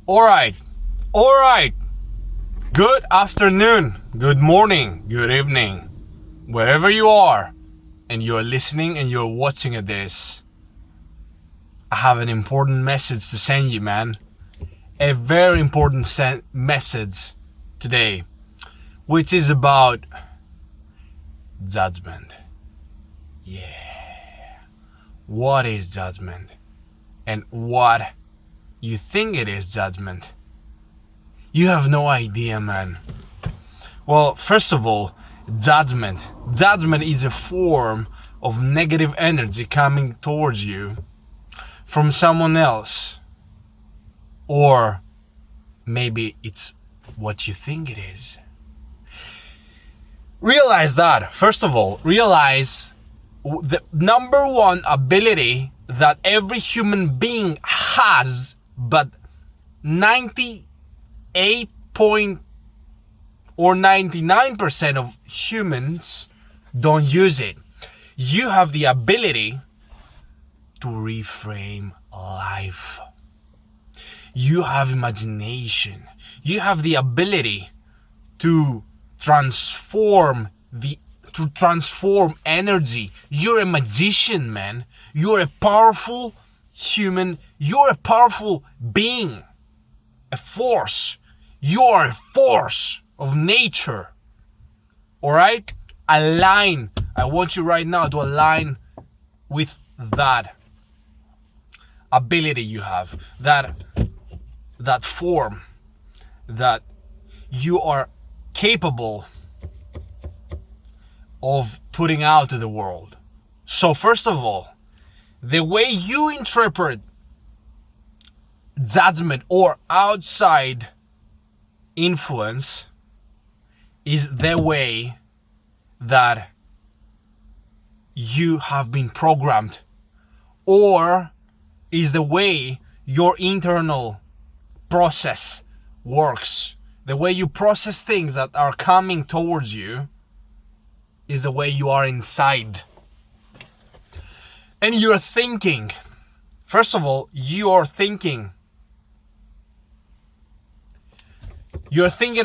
All right. Good afternoon, good morning, good evening, wherever you are and you're listening and you're watching this. I have an important message to send you, man. A very important message today, which is about judgment. Yeah. What is judgment? And what you think it is judgment? You have no idea, man. Well, first of all, judgment is a form of negative energy coming towards you from someone else. Or maybe it's what you think it is. Realize that. First of all, realize the number one ability that every human being has, but 99% of humans don't use it. You have the ability to reframe life. You have imagination. You have the ability to transform energy. You're a magician, man. You're a powerful human. You're a powerful being. A force. You are a force of nature. Alright? Align. I want you right now to align with that ability you have. That form that you are capable of putting out to the world. So first of all, the way you interpret judgment or outside influence is the way that you have been programmed, or is the way your internal process works. The way you process things that are coming towards you is the way you are inside. And you're thinking. First of all, you're thinking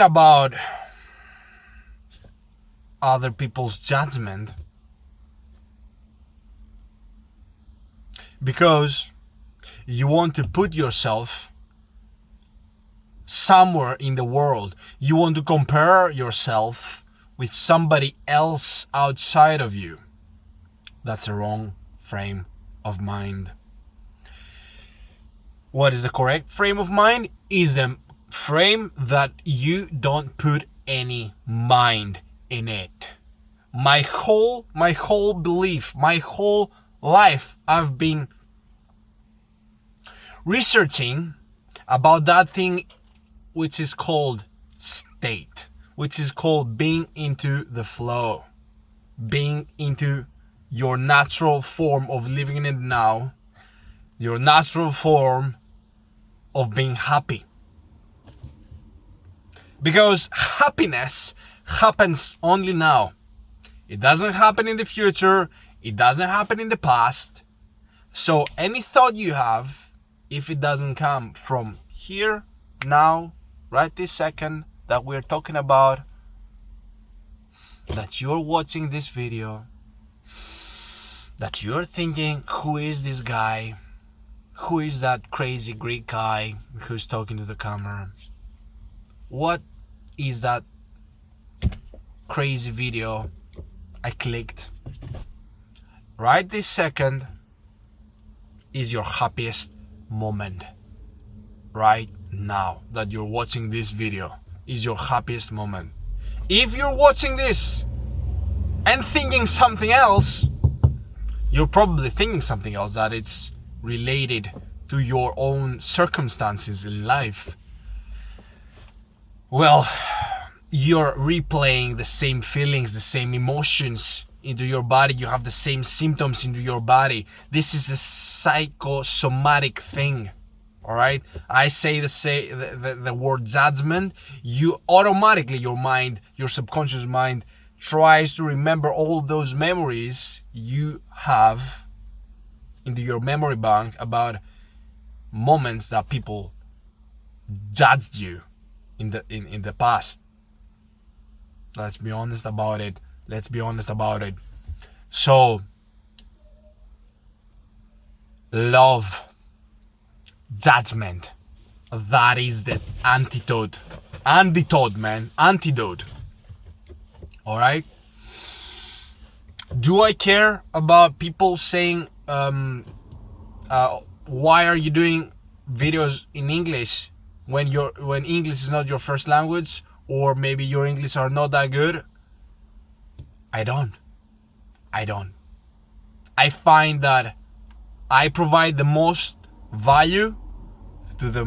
about other people's judgment because you want to put yourself somewhere in the world. You want to compare yourself with somebody else outside of you. That's a wrong frame of mind. What is the correct frame of mind? Is a frame that you don't put any mind in it. My whole belief, my whole life, I've been researching about that thing which is called state, which is called being into the flow, being into your natural form of living in it now, your natural form of being happy. Because happiness happens only now. It doesn't happen in the future. It doesn't happen in the past. So any thought you have, if it doesn't come from here, now, right this second that we're talking about, that you're watching this video, that you're thinking, who is this guy? Who is that crazy Greek guy who's talking to the camera? What is that crazy video I clicked? Right this second is your happiest moment. Right now that you're watching this video is your happiest moment. If you're watching this and thinking something else, you're probably thinking something else that it's related to your own circumstances in life. Well, you're replaying the same feelings, the same emotions into your body. You have the same symptoms into your body. This is a psychosomatic thing. All right. I say the word judgment. You automatically, your mind, your subconscious mind, tries to remember all those memories you have into your memory bank about moments that people judged you in the past. Let's be honest about it. So love judgment. That is the antidote, man. Antidote. All right. Do I care about people saying, why are you doing videos in English when English is not your first language, or maybe your English are not that good? I don't. I find that I provide the most value to the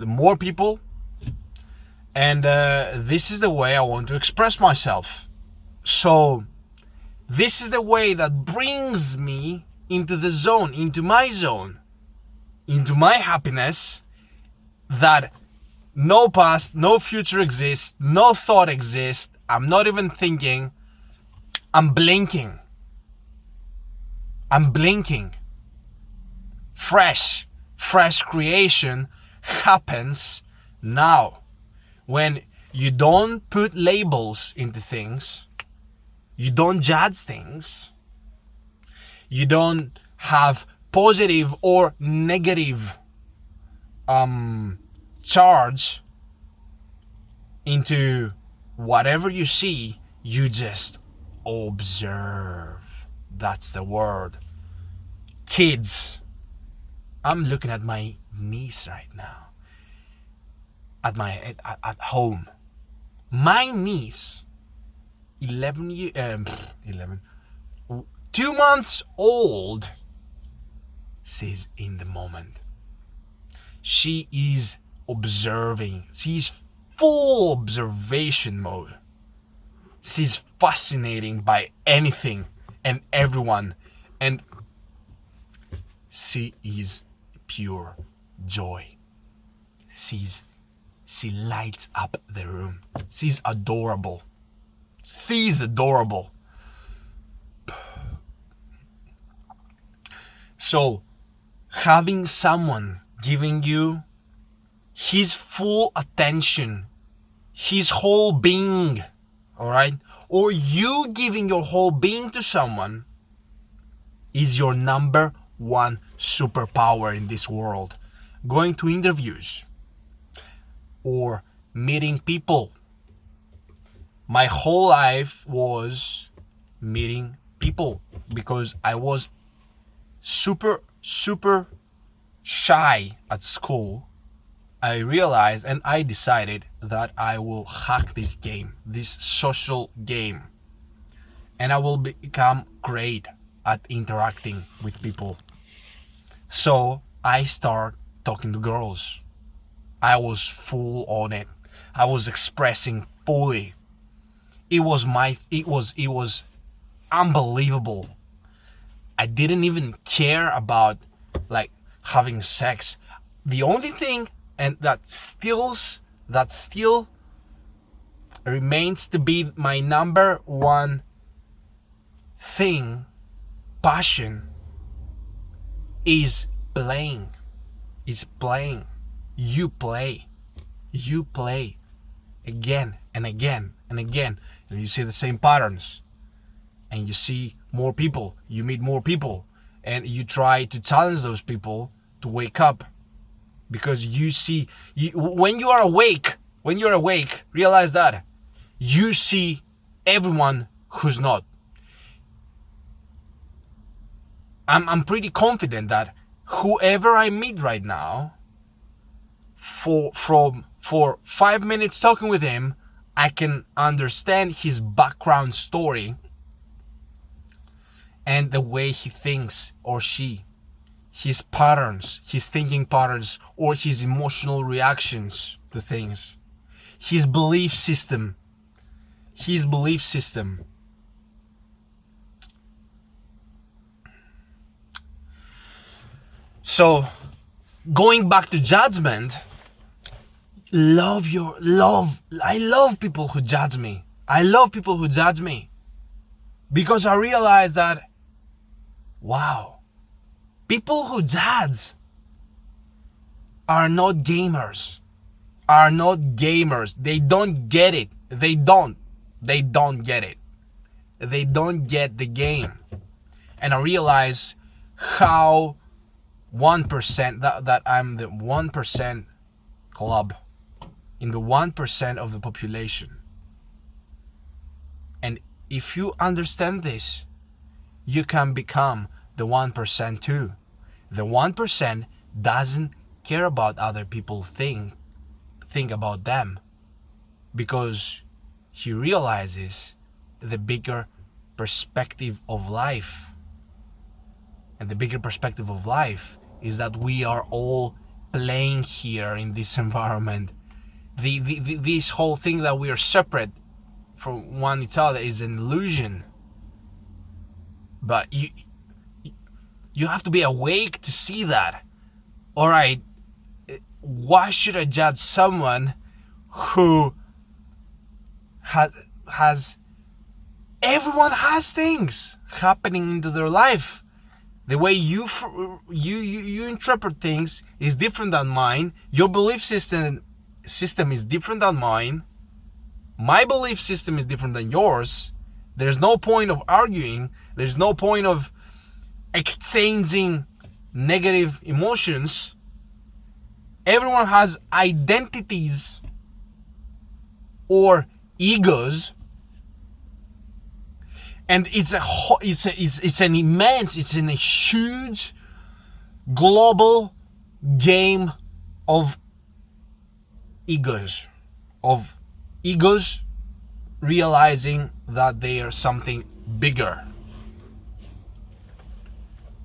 more people, and this is the way I want to express myself. So this is the way that brings me into the zone, into my happiness, that no past, no future exists, no thought exists. I'm not even thinking. I'm blinking. Fresh creation happens now. When you don't put labels into things, you don't judge things, you don't have positive or negative charge into whatever you see, you just observe. That's the word. Kids, I'm looking at my niece right now at home. My niece, 2 months old, she's in the moment. She is observing. She's full observation mode. She's fascinating by anything and everyone, and she is pure joy. She lights up the room. She's adorable. So, having someone giving you his full attention, his whole being, all right, or you giving your whole being to someone, is your number one superpower in this world. Going to interviews or meeting people. My whole life was meeting people because I was super shy at school. I realized and I decided that I will hack this game, this social game, and I will become great at interacting with people. So I start talking to girls. I was full on it. I was expressing fully. It was unbelievable. I didn't even care about like having sex. The only thing and that still remains to be my number one thing, passion, is playing. You play again and again and again, and you see the same patterns, and you see more people, you meet more people, and you try to challenge those people to wake up, because you see, when you're awake, realize that you see everyone who's not. I'm pretty confident that whoever I meet right now, for 5 minutes talking with him, I can understand his background story and the way he thinks, or she, his patterns, his thinking patterns, or his emotional reactions to things, his belief system. So, going back to judgment, I love people who judge me. Because I realize that, wow, people who judge, are not gamers. Are not gamers. They don't get it. They don't get it. They don't get the game. And I realize how 1% that I'm the 1% club, in the 1% of the population. And if you understand this, you can become the 1% too. The 1% doesn't care about other people think about them, because he realizes the bigger perspective of life. And the bigger perspective of life is that we are all playing here in this environment. This whole thing that we are separate from one each other is an illusion. But you have to be awake to see that. All right, why should I judge someone who has everyone has things happening into their life. The way you interpret things is different than mine. Your belief system is different than mine. My belief system is different than yours. There's no point of arguing. There's no point of exchanging negative emotions. Everyone has identities or egos, and it's a huge global game of egos, realizing that they are something bigger.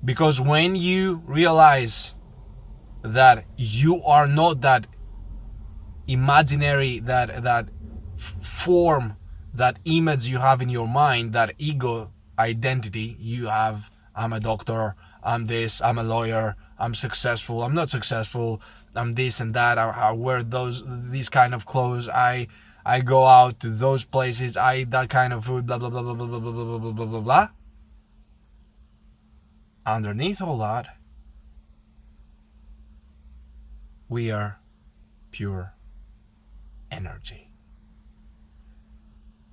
Because when you realize that you are not that imaginary, that form, that image you have in your mind, that ego identity you have, I'm a doctor, I'm this, I'm a lawyer, I'm successful, I'm not successful, I'm this and that, I wear these kind of clothes, I go out to those places, I eat that kind of food, blah blah blah blah blah blah blah blah blah blah blah blah. Underneath all that, we are pure energy.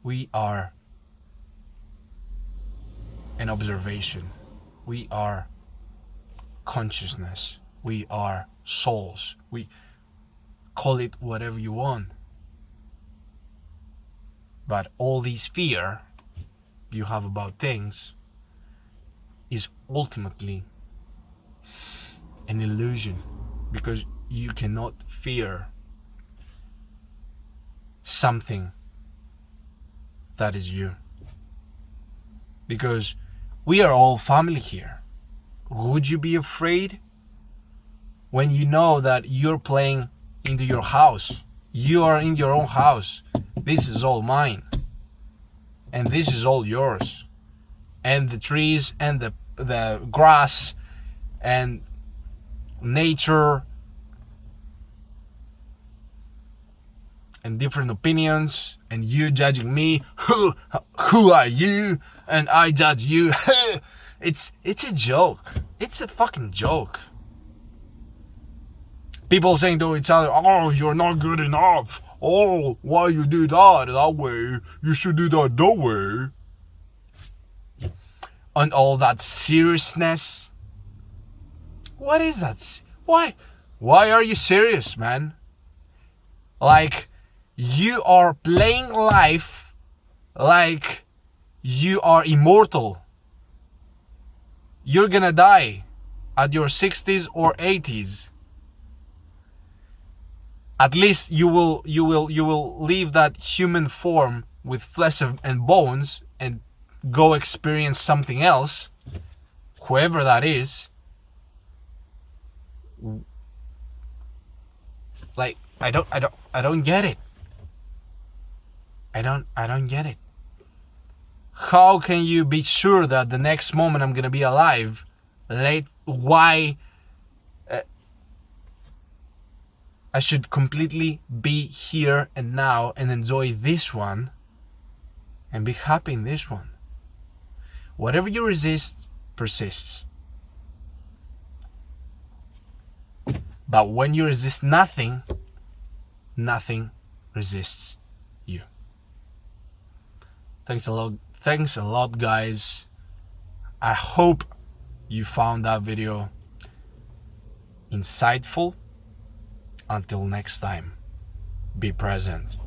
We are an observation. We are consciousness. We are souls. We call it whatever you want. But all this fear you have about things is ultimately an illusion, because you cannot fear something that is you. Because we are all family here. Would you be afraid when you know that you're playing into your house? You are in your own house. This is all mine. And this is all yours. And the trees and the grass and nature and different opinions, and you judging me, who are you, and I judge you. It's a joke. It's a fucking joke. People saying to each other, oh, you're not good enough. Oh, why you do that way? You should do that way. And all that seriousness. What is that? Why are you serious, man? Like, you are playing life like you are immortal. You're gonna die at your 60s or 80s. At least you will leave that human form with flesh and bones and go experience something else, whoever that is. Like, I don't get it. I don't get it. How can you be sure that the next moment I'm gonna be alive? Why I should completely be here and now and enjoy this one and be happy in this one? Whatever you resist persists. But when you resist nothing, nothing resists you. Thanks a lot, guys. I hope you found that video insightful. Until next time, be present.